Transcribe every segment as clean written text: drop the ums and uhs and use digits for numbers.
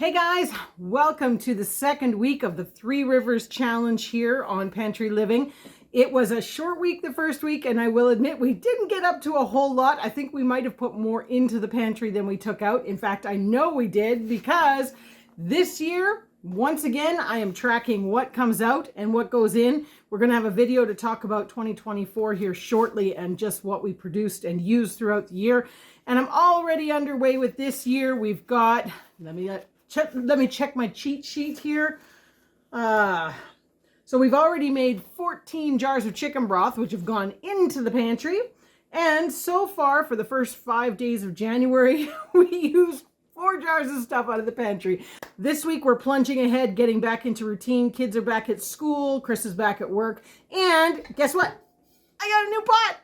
Hey guys, welcome to the second week of the Three Rivers Challenge here on Pantry Living. It was a short week the first week, and I will admit we didn't get up to a whole lot. I think we might have put more into the pantry than we took out. In fact, I know we did, because this year, once again, I am tracking what comes out and what goes in. We're going to have a video to talk about 2024 here shortly and just what we produced and used throughout the year. And I'm already underway with this year. We've got, let me check my cheat sheet here. So we've already made 14 jars of chicken broth, which have gone into the pantry. And so far, for the first 5 days of January, we used 4 jars of stuff out of the pantry. This week, we're plunging ahead, getting back into routine. Kids are back at school. Chris is back at work. And guess what? I got a new pot.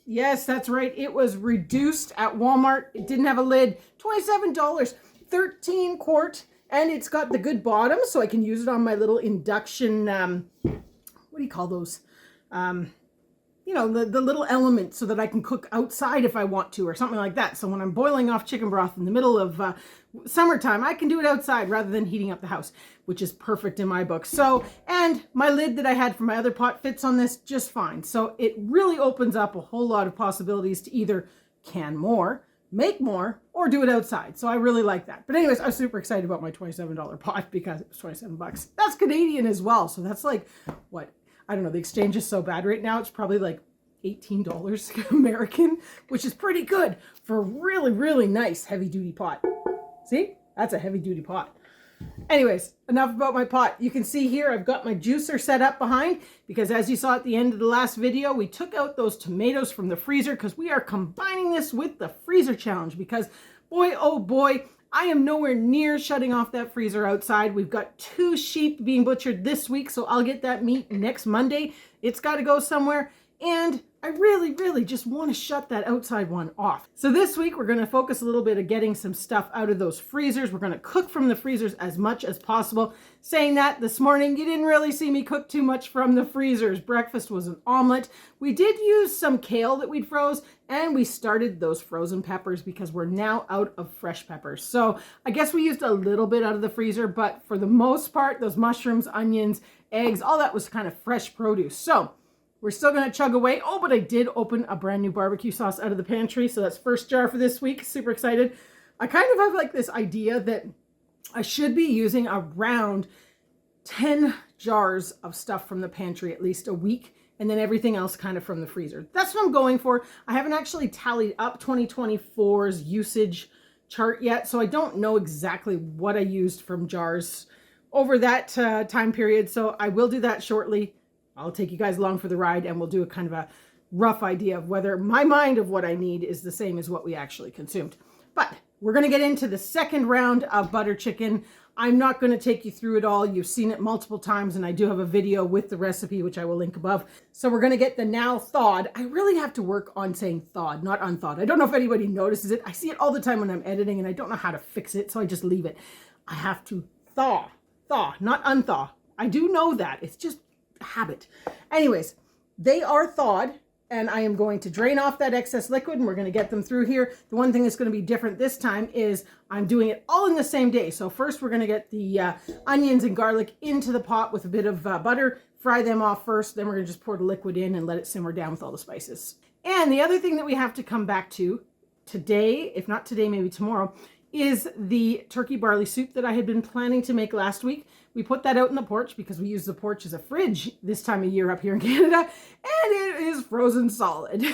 Yes, that's right. It was reduced at Walmart. It didn't have a lid. $27. 13 quart, and it's got the good bottom, so I can use it on my little induction, what do you call those? You know, the little element, so that I can cook outside if I want to, or something like that. So when I'm boiling off chicken broth in the middle of summertime, I can do it outside rather than heating up the house, which is perfect in my book. So, and my lid that I had for my other pot fits on this just fine. So it really opens up a whole lot of possibilities to either can more, make more, or do it outside. So I really like that. But anyways, I was super excited about my $27 pot because it was 27 bucks. That's Canadian as well. So that's like, what? I don't know. The exchange is so bad right now. It's probably like $18 American, which is pretty good for a really, really nice heavy duty pot. See? That's a heavy duty pot. Anyways, enough about my pot. You can see here I've got my juicer set up behind, because as you saw at the end of the last video, we took out those tomatoes from the freezer because we are combining this with the freezer challenge, because boy, oh boy, I am nowhere near shutting off that freezer outside. We've got 2 sheep being butchered this week, so I'll get that meat next Monday. It's got to go somewhere. And I really, really just want to shut that outside one off. So this week, we're going to focus a little bit of getting some stuff out of those freezers. We're going to cook from the freezers as much as possible. Saying that, this morning, you didn't really see me cook too much from the freezers. Breakfast was an omelet. We did use some kale that we'd froze, and we started those frozen peppers because we're now out of fresh peppers. So I guess we used a little bit out of the freezer, but for the most part, those mushrooms, onions, eggs, all that was kind of fresh produce. So we're still going to chug away. Oh, but I did open a brand new barbecue sauce out of the pantry. So that's first jar for this week. Super excited. I kind of have like this idea that I should be using around 10 jars of stuff from the pantry at least a week, and then everything else kind of from the freezer. That's what I'm going for. I haven't actually tallied up 2024's usage chart yet, so I don't know exactly what I used from jars over that time period. So I will do that shortly. I'll take you guys along for the ride, and we'll do a kind of a rough idea of whether my mind of what I need is the same as what we actually consumed. But we're going to get into the second round of butter chicken. I'm not going to take you through it all. You've seen it multiple times, and I do have a video with the recipe, which I will link above. So we're going to get the now thawed. I really have to work on saying thawed, not unthawed. I don't know if anybody notices it. I see it all the time when I'm editing, and I don't know how to fix it, so I just leave it. I have to thaw, not unthaw. I do know that. It's just habit. Anyways, they are thawed, and I am going to drain off that excess liquid, and we're going to get them through here. The one thing that's going to be different this time is I'm doing it all in the same day. So first we're going to get the onions and garlic into the pot with a bit of butter, fry them off first, then we're going to just pour the liquid in and let it simmer down with all the spices. And the other thing that we have to come back to today, if not today, maybe tomorrow, is the turkey barley soup that I had been planning to make last week. We put that out in the porch because we use the porch as a fridge this time of year up here in Canada, and it is frozen solid.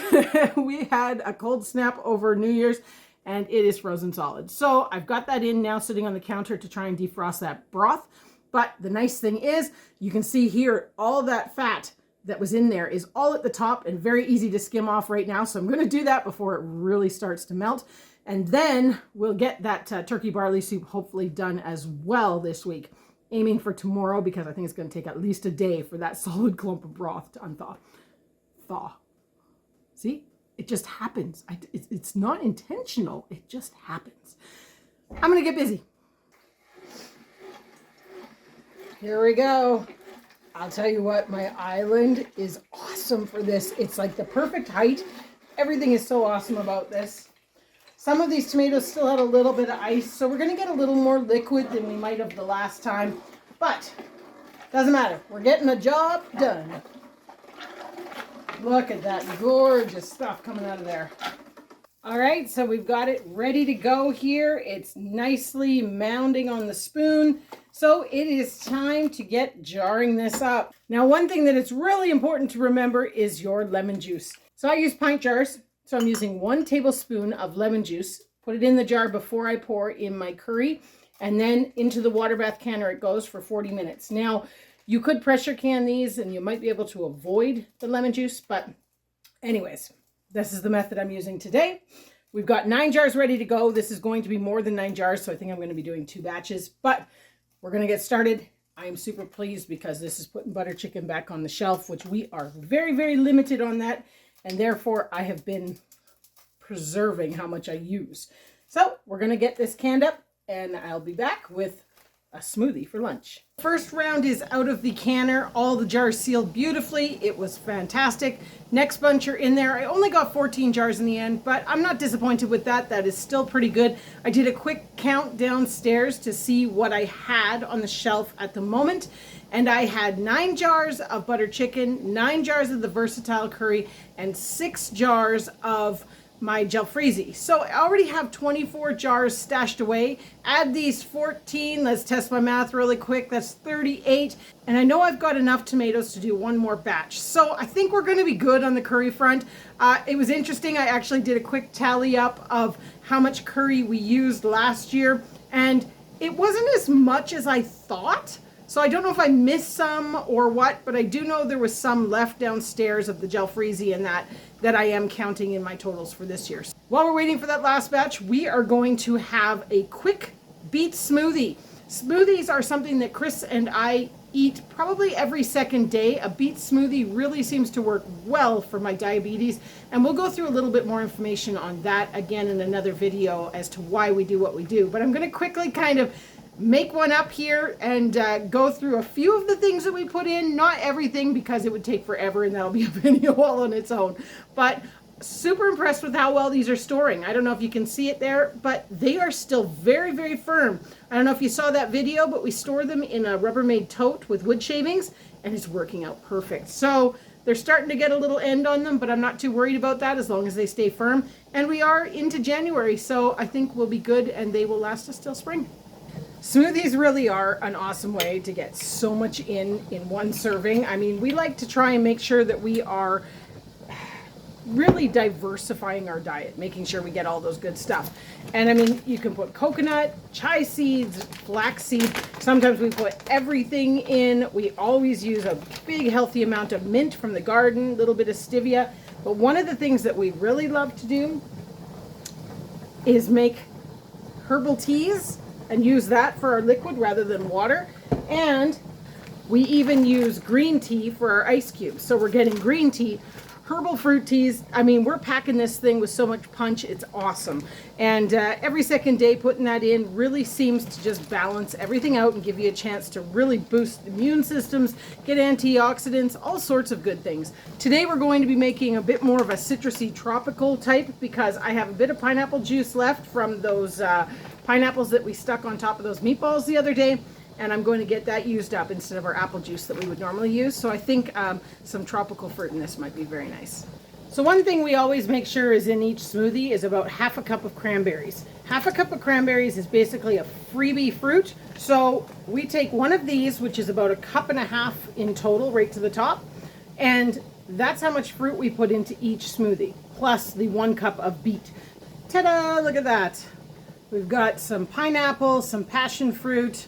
We had a cold snap over New Year's, and it is frozen solid. So I've got that in now, sitting on the counter to try and defrost that broth. But the nice thing is, you can see here, all that fat that was in there is all at the top and very easy to skim off right now. So I'm going to do that before it really starts to melt. And then we'll get that turkey barley soup hopefully done as well this week. Aiming for tomorrow, because I think it's going to take at least a day for that solid clump of broth to unthaw. Thaw. See? It just happens. It's not intentional. It just happens. I'm going to get busy. Here we go. I'll tell you what, my island is awesome for this. It's like the perfect height. Everything is so awesome about this. Some of these tomatoes still had a little bit of ice, so we're going to get a little more liquid than we might have the last time. But doesn't matter. We're getting the job done. Look at that gorgeous stuff coming out of there. All right, so we've got it ready to go here. It's nicely mounding on the spoon. So it is time to get jarring this up. Now, one thing that it's really important to remember is your lemon juice. So I use pint jars. So I'm using 1 tablespoon of lemon juice. Put it in the jar before I pour in my curry. And then into the water bath canner it goes for 40 minutes. Now, you could pressure can these and you might be able to avoid the lemon juice. But anyways, this is the method I'm using today. We've got 9 jars ready to go. This is going to be more than 9 jars, so I think I'm going to be doing 2 batches. But we're going to get started. I am super pleased because this is putting butter chicken back on the shelf, which we are very, very limited on that. And therefore, I have been preserving how much I use. So we're going to get this canned up and I'll be back with a smoothie for lunch. First round is out of the canner. All the jars sealed beautifully. It was fantastic. Next bunch are in there. I only got 14 jars in the end, but I'm not disappointed with that. That is still pretty good. I did a quick count downstairs to see what I had on the shelf at the moment. And I had 9 jars of butter chicken, 9 jars of the versatile curry, and 6 jars of my jalfrezi. So I already have 24 jars stashed away. Add these 14, let's test my math really quick, that's 38. And I know I've got enough tomatoes to do 1 more batch. So I think we're gonna be good on the curry front. It was interesting, I actually did a quick tally up of how much curry we used last year, and it wasn't as much as I thought. So I don't know if I missed some or what, but I do know there was some left downstairs of the jalfrezi and that I am counting in my totals for this year. While we're waiting for that last batch, we are going to have a quick beet smoothie. Smoothies are something that Chris and I eat probably every second day. A beet smoothie really seems to work well for my diabetes, and we'll go through a little bit more information on that again in another video as to why we do what we do. But I'm going to quickly kind of make one up here and go through a few of the things that we put in. Not everything, because it would take forever and that'll be a video all on its own. But super impressed with how well these are storing. I don't know if you can see it there, but they are still very, very firm. I don't know if you saw that video, but we store them in a Rubbermaid tote with wood shavings and it's working out perfect. So they're starting to get a little end on them, but I'm not too worried about that as long as they stay firm. And we are into January, so I think we'll be good and they will last us till spring. Smoothies really are an awesome way to get so much in one serving. I mean, we like to try and make sure that we are really diversifying our diet, making sure we get all those good stuff. And I mean, you can put coconut, chia seeds, flaxseed. Sometimes we put everything in. We always use a big healthy amount of mint from the garden, a little bit of stevia. But one of the things that we really love to do is make herbal teas and use that for our liquid rather than water. And we even use green tea for our ice cubes. So we're getting green tea, herbal fruit teas. I mean, we're packing this thing with so much punch, it's awesome. And every second day putting that in really seems to just balance everything out and give you a chance to really boost immune systems, get antioxidants, all sorts of good things. Today we're going to be making a bit more of a citrusy tropical type because I have a bit of pineapple juice left from those pineapples that we stuck on top of those meatballs the other day, and I'm going to get that used up instead of our apple juice that we would normally use. So I think some tropical fruit in this might be very nice. So one thing we always make sure is in each smoothie is about half a cup of cranberries. Half a cup of cranberries is basically a freebie fruit. So we take one of these, which is about 1.5 cups in total, right to the top, and that's how much fruit we put into each smoothie, plus the 1 cup of beet. Ta-da! Look at that. We've got some pineapple, some passion fruit,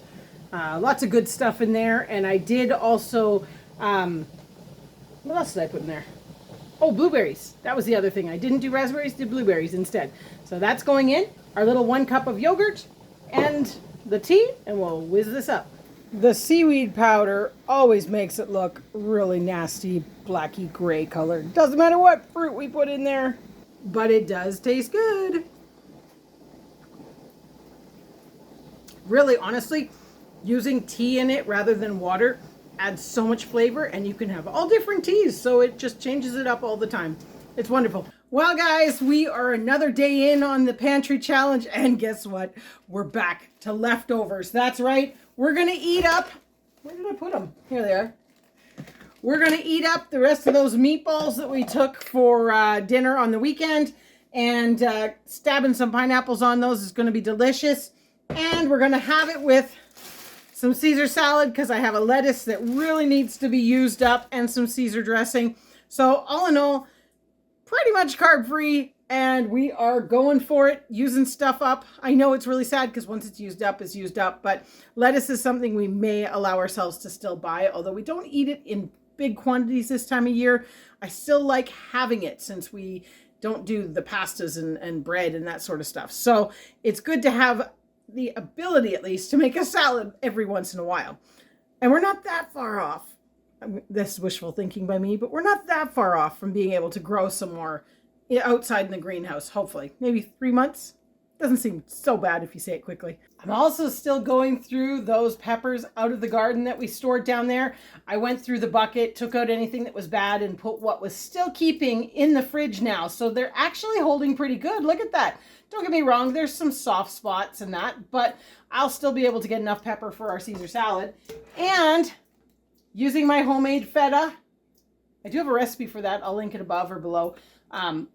lots of good stuff in there. And I did also, what else did I put in there? Oh, blueberries. That was the other thing. I didn't do raspberries, did blueberries instead. So that's going in. Our little 1 cup of yogurt and the tea, and we'll whiz this up. The seaweed powder always makes it look really nasty, blacky gray color. Doesn't matter what fruit we put in there, but it does taste good. Really, honestly, using tea in it rather than water adds so much flavor, and you can have all different teas, so it just changes it up all the time. It's wonderful. Well, guys, we are another day in on the pantry challenge, and guess what? We're back to leftovers. That's right. We're going to eat up. Where did I put them? Here they are. We're going to eat up the rest of those meatballs that we took for dinner on the weekend, and stabbing some pineapples on those is going to be delicious. And we're going to have it with some Caesar salad because I have a lettuce that really needs to be used up and some Caesar dressing. So all in all, pretty much carb free, and we are going for it, using stuff up. I know it's really sad because once it's used up, it's used up, but lettuce is something we may allow ourselves to still buy, although we don't eat it in big quantities this time of year. I still like having it since we don't do the pastas and bread and that sort of stuff. So it's good to have the ability, at least, to make a salad every once in a while. And we're not that far off. This is wishful thinking by me, but we're not that far off from being able to grow some more outside in the greenhouse, hopefully. Maybe 3 months. Doesn't seem so bad if you say it quickly. I'm also still going through those peppers out of the garden that we stored down there. I went through the bucket, took out anything that was bad, and put what was still keeping in the fridge now. So they're actually holding pretty good. Look at that. Don't get me wrong, there's some soft spots and that, but I'll still be able to get enough pepper for our Caesar salad. And using my homemade feta. I do have a recipe for that. I'll link it above or below.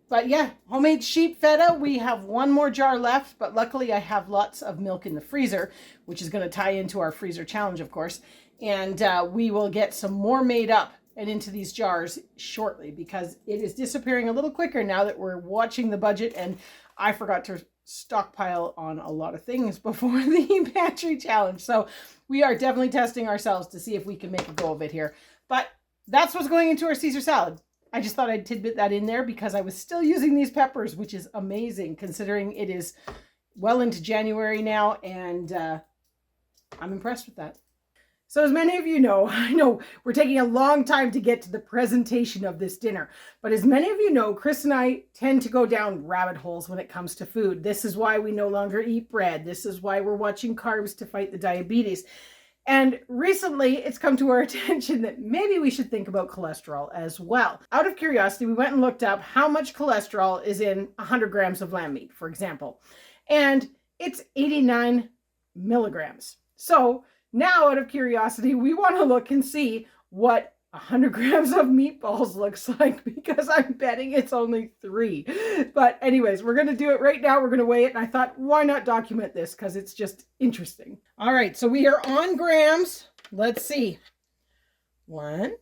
But yeah, homemade sheep feta. We have one more jar left, but luckily I have lots of milk in the freezer, which is going to tie into our freezer challenge, of course. And we will get some more made up and into these jars shortly because it is disappearing a little quicker now that we're watching the budget, and I forgot to stockpile on a lot of things before the pantry challenge. So we are definitely testing ourselves to see if we can make a go of it here. But that's what's going into our Caesar salad. I just thought I'd tidbit that in there because I was still using these peppers, which is amazing considering it is well into January now, and I'm impressed with that. So as many of you know, I know we're taking a long time to get to the presentation of this dinner, but as many of you know, Chris and I tend to go down rabbit holes when it comes to food. This is why we no longer eat bread. This is why we're watching carbs to fight the diabetes. And recently it's come to our attention that maybe we should think about cholesterol as well. Out of curiosity, we went and looked up how much cholesterol is in 100 grams of lamb meat, for example, and it's 89 milligrams. So now, out of curiosity, we want to look and see what 100 grams of meatballs looks like, because I'm betting it's only 3. But anyways, we're going to do it right now. We're going to weigh it. And I thought, why not document this? Because it's just interesting. All right, so we are on grams. Let's see. 1.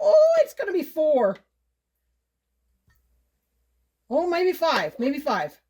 Oh, it's going to be 4. Oh, maybe 5. Maybe 5.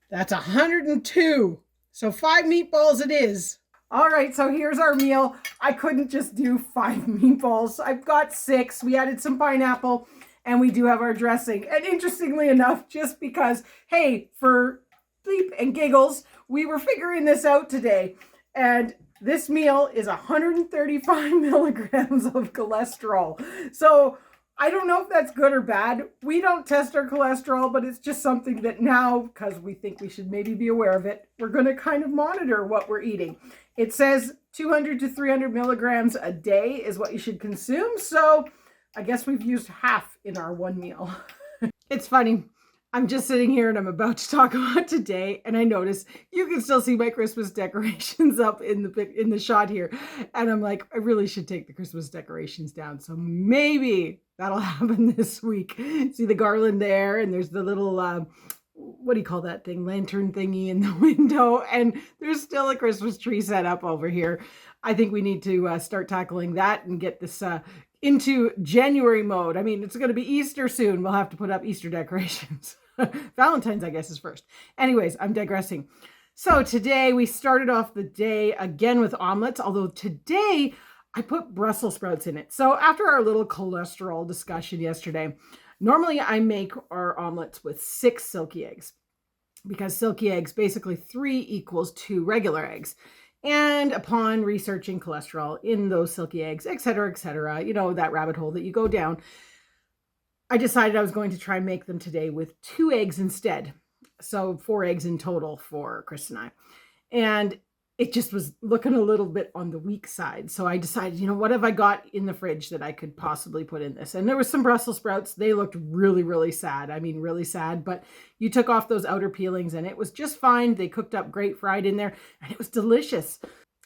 That's 102. So 5 meatballs it is. All right, so here's our meal. I couldn't just do 5 meatballs. I've got 6. We added some pineapple, and we do have our dressing. And interestingly enough, just because, hey, for sleep and giggles, we were figuring this out today. And this meal is 135 milligrams of cholesterol. So I don't know if that's good or bad. We don't test our cholesterol, but it's just something that now, because we think we should maybe be aware of it, we're going to kind of monitor what we're eating. It says 200 to 300 milligrams a day is what you should consume. So I guess we've used half in our one meal. It's funny. I'm just sitting here and I'm about to talk about today, and I notice you can still see my Christmas decorations up in the shot here. And I'm like, I really should take the Christmas decorations down. So maybe that'll happen this week. See the garland there, and there's the little, what do you call that thing? Lantern thingy in the window. And there's still a Christmas tree set up over here. I think we need to start tackling that and get this into January mode. I mean, it's going to be Easter soon. We'll have to put up Easter decorations. Valentine's, I guess, is first. Anyways, I'm digressing. So today we started off the day again with omelets, although today I put Brussels sprouts in it. So after our little cholesterol discussion yesterday, normally I make our omelets with 6 silky eggs, because silky eggs, basically 3 equals 2 regular eggs. And upon researching cholesterol in those silky eggs, et cetera, you know, that rabbit hole that you go down, I decided I was going to try and make them today with 2 eggs instead. So 4 eggs in total for Chris and I. And it just was looking a little bit on the weak side. So I decided, you know, what have I got in the fridge that I could possibly put in this? And there was some Brussels sprouts. They looked really, really sad. I mean, really sad, but you took off those outer peelings and it was just fine. They cooked up great fried in there and it was delicious.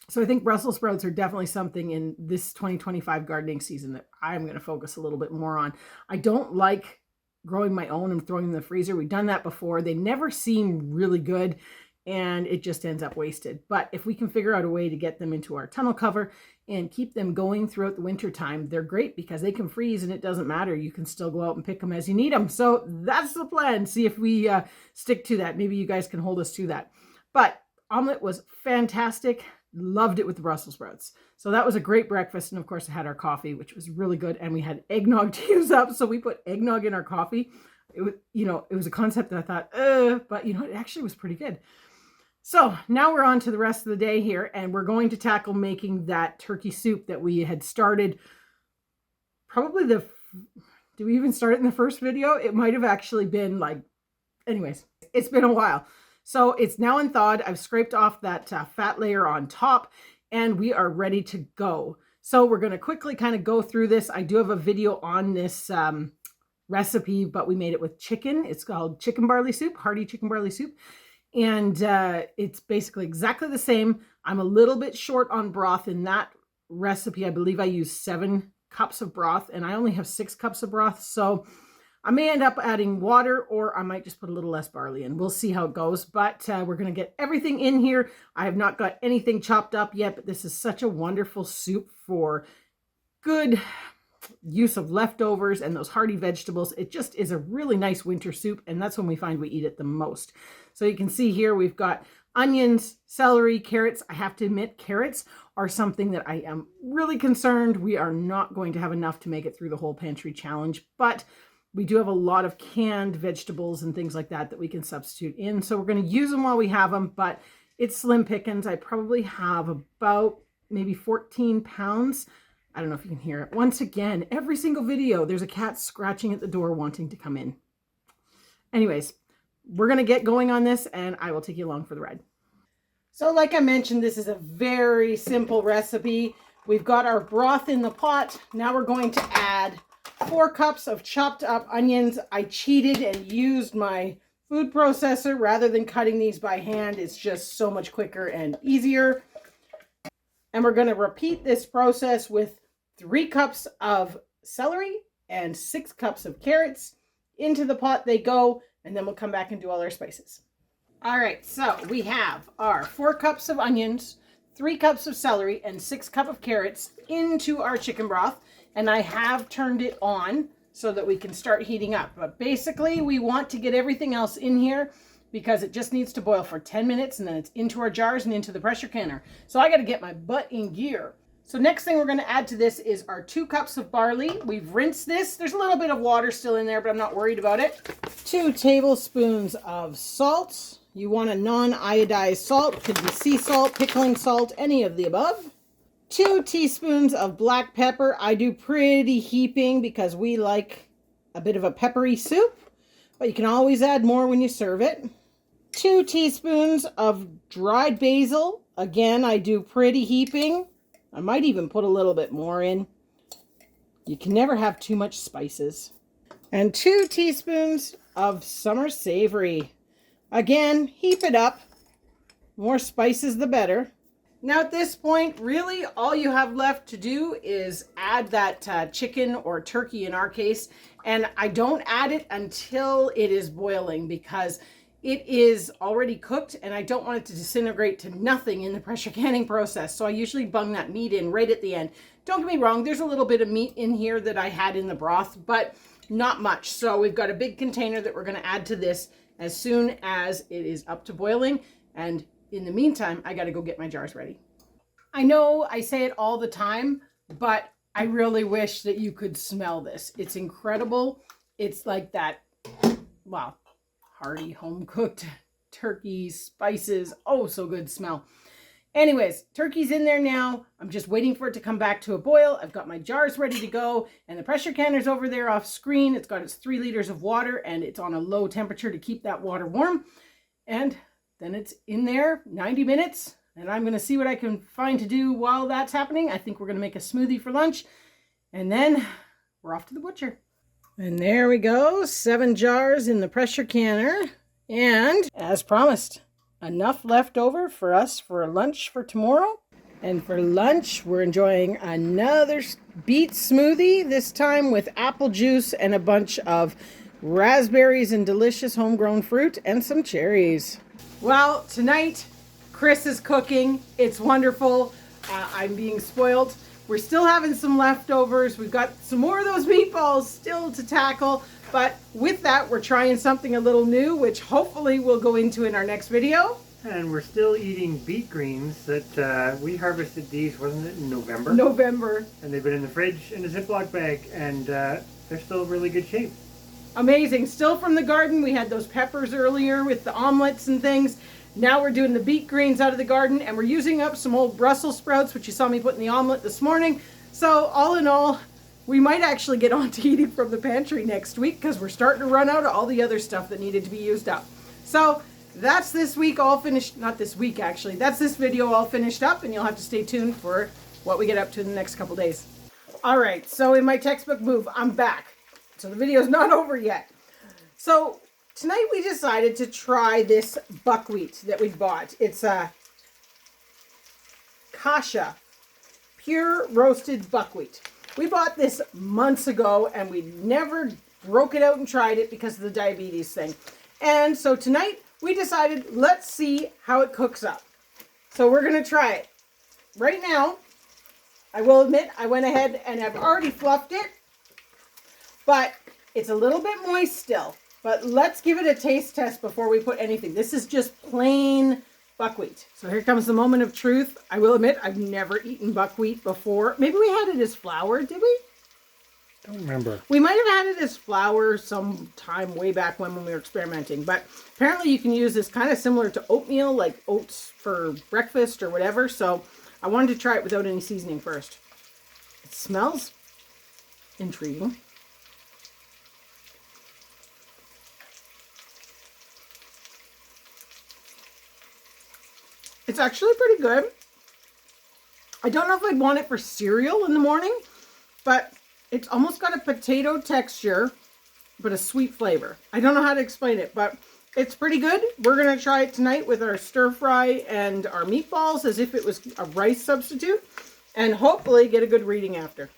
So I think Brussels sprouts are definitely something in this 2025 gardening season that I'm going to focus a little bit more on. I don't like growing my own and throwing them in the freezer. We've done that before. They never seem really good and it just ends up wasted. But if we can figure out a way to get them into our tunnel cover and keep them going throughout the winter time, they're great because they can freeze and it doesn't matter. You can still go out and pick them as you need them. So that's the plan. See if we stick to that. Maybe you guys can hold us to that. But omelet was fantastic. Loved it with the Brussels sprouts. So that was a great breakfast. And of course I had our coffee, which was really good. And we had eggnog to use up. So we put eggnog in our coffee. It was, you know, it was a concept that I thought, but you know, it actually was pretty good. So now we're on to the rest of the day here, and we're going to tackle making that turkey soup that we had started probably did we even start it in the first video? It might have actually been like, anyways, it's been a while. So it's now unthawed. I've scraped off that fat layer on top and we are ready to go. So we're going to quickly kind of go through this. I do have a video on this recipe, but we made it with chicken. It's called chicken barley soup, hearty chicken barley soup. And it's basically exactly the same. I'm a little bit short on broth in that recipe. I believe I used 7 cups of broth and I only have 6 cups of broth. So I may end up adding water or I might just put a little less barley in. We'll see how it goes, but we're going to get everything in here. I have not got anything chopped up yet, but this is such a wonderful soup for good use of leftovers and those hearty vegetables. It just is a really nice winter soup, and that's when we find we eat it the most. So you can see here we've got onions, celery, carrots. I have to admit, carrots are something that I am really concerned. We are not going to have enough to make it through the whole pantry challenge, but we do have a lot of canned vegetables and things like that that we can substitute in. So we're going to use them while we have them, but it's slim pickings. I probably have about maybe 14 pounds. I don't know if you can hear it. Once again, every single video, there's a cat scratching at the door wanting to come in. Anyways, we're going to get going on this and I will take you along for the ride. So like I mentioned, this is a very simple recipe. We've got our broth in the pot. Now we're going to add 4 cups of chopped up onions. I cheated and used my food processor rather than cutting these by hand. It's just so much quicker and easier. And we're going to repeat this process with 3 cups of celery and 6 cups of carrots. Into the pot they go, and then we'll come back and do all our spices. All right, so we have our 4 cups of onions, 3 cups of celery, and 6 cups of carrots into our chicken broth. And I have turned it on so that we can start heating up. But basically, we want to get everything else in here because it just needs to boil for 10 minutes and then it's into our jars and into the pressure canner. So I got to get my butt in gear. So next thing we're going to add to this is our 2 cups of barley. We've rinsed this. There's a little bit of water still in there, but I'm not worried about it. 2 tablespoons of salt. You want a non-iodized salt. Could be sea salt, pickling salt, any of the above. 2 teaspoons of black pepper. I do pretty heaping because we like a bit of a peppery soup, but you can always add more when you serve it. 2 teaspoons of dried basil. Again, I do pretty heaping. I might even put a little bit more in. You can never have too much spices. And 2 teaspoons of summer savory. Again, heap it up. More spices, the better. Now at this point, really all you have left to do is add that chicken or turkey in our case. And I don't add it until it is boiling because it is already cooked and I don't want it to disintegrate to nothing in the pressure canning process. So I usually bung that meat in right at the end. Don't get me wrong, there's a little bit of meat in here that I had in the broth, but not much. So we've got a big container that we're going to add to this as soon as it is up to boiling. And in the meantime, I got to go get my jars ready. I know I say it all the time, but I really wish that you could smell this. It's incredible. It's like that, wow, hearty home-cooked turkey, spices. Oh, so good smell. Anyways, turkey's in there now. I'm just waiting for it to come back to a boil. I've got my jars ready to go and the pressure canner's over there off screen. It's got its 3 liters of water and it's on a low temperature to keep that water warm. And then it's in there 90 minutes And I'm going to see what I can find to do while that's happening. I think we're going to make a smoothie for lunch. And then we're off to the butcher. And there we go. 7 jars in the pressure canner. And as promised, enough left over for us for lunch for tomorrow. And for lunch, we're enjoying another beet smoothie, this time with apple juice and a bunch of raspberries and delicious homegrown fruit and some cherries. Well, tonight, Chris is cooking. It's wonderful. I'm being spoiled. We're still having some leftovers. We've got some more of those meatballs still to tackle. But with that, we're trying something a little new, which hopefully we'll go into in our next video. And we're still eating beet greens that we harvested these, wasn't it, in November? November. And they've been in the fridge in a Ziploc bag, and they're still really good shape. Amazing. Still from the garden. We had those peppers earlier with the omelets and things. Now we're doing the beet greens out of the garden, and we're using up some old Brussels sprouts, which you saw me put in the omelet this morning. So all in all, we might actually get on to eating from the pantry next week because we're starting to run out of all the other stuff that needed to be used up. So that's this week all finished. Not this week, actually. That's this video all finished up, and you'll have to stay tuned for what we get up to in the next couple days. All right, so in my textbook move, I'm back. So the video's not over yet. So tonight we decided to try this buckwheat that we bought. It's a kasha, pure roasted buckwheat. We bought this months ago and we never broke it out and tried it because of the diabetes thing. And so tonight we decided, let's see how it cooks up. So we're going to try it. Right now, I will admit I went ahead and I've already fluffed it. But it's a little bit moist still. But let's give it a taste test before we put anything. This is just plain buckwheat. So here comes the moment of truth. I will admit I've never eaten buckwheat before. Maybe we had it as flour, did we? Don't remember. We might have had it as flour sometime way back when we were experimenting. But apparently you can use this kind of similar to oatmeal, like oats for breakfast or whatever. So I wanted to try it without any seasoning first. It smells intriguing. It's actually pretty good. I don't know if I'd want it for cereal in the morning, but it's almost got a potato texture, but a sweet flavor. I don't know how to explain it, but it's pretty good. We're going to try it tonight with our stir fry and our meatballs as if it was a rice substitute, and hopefully get a good reading after.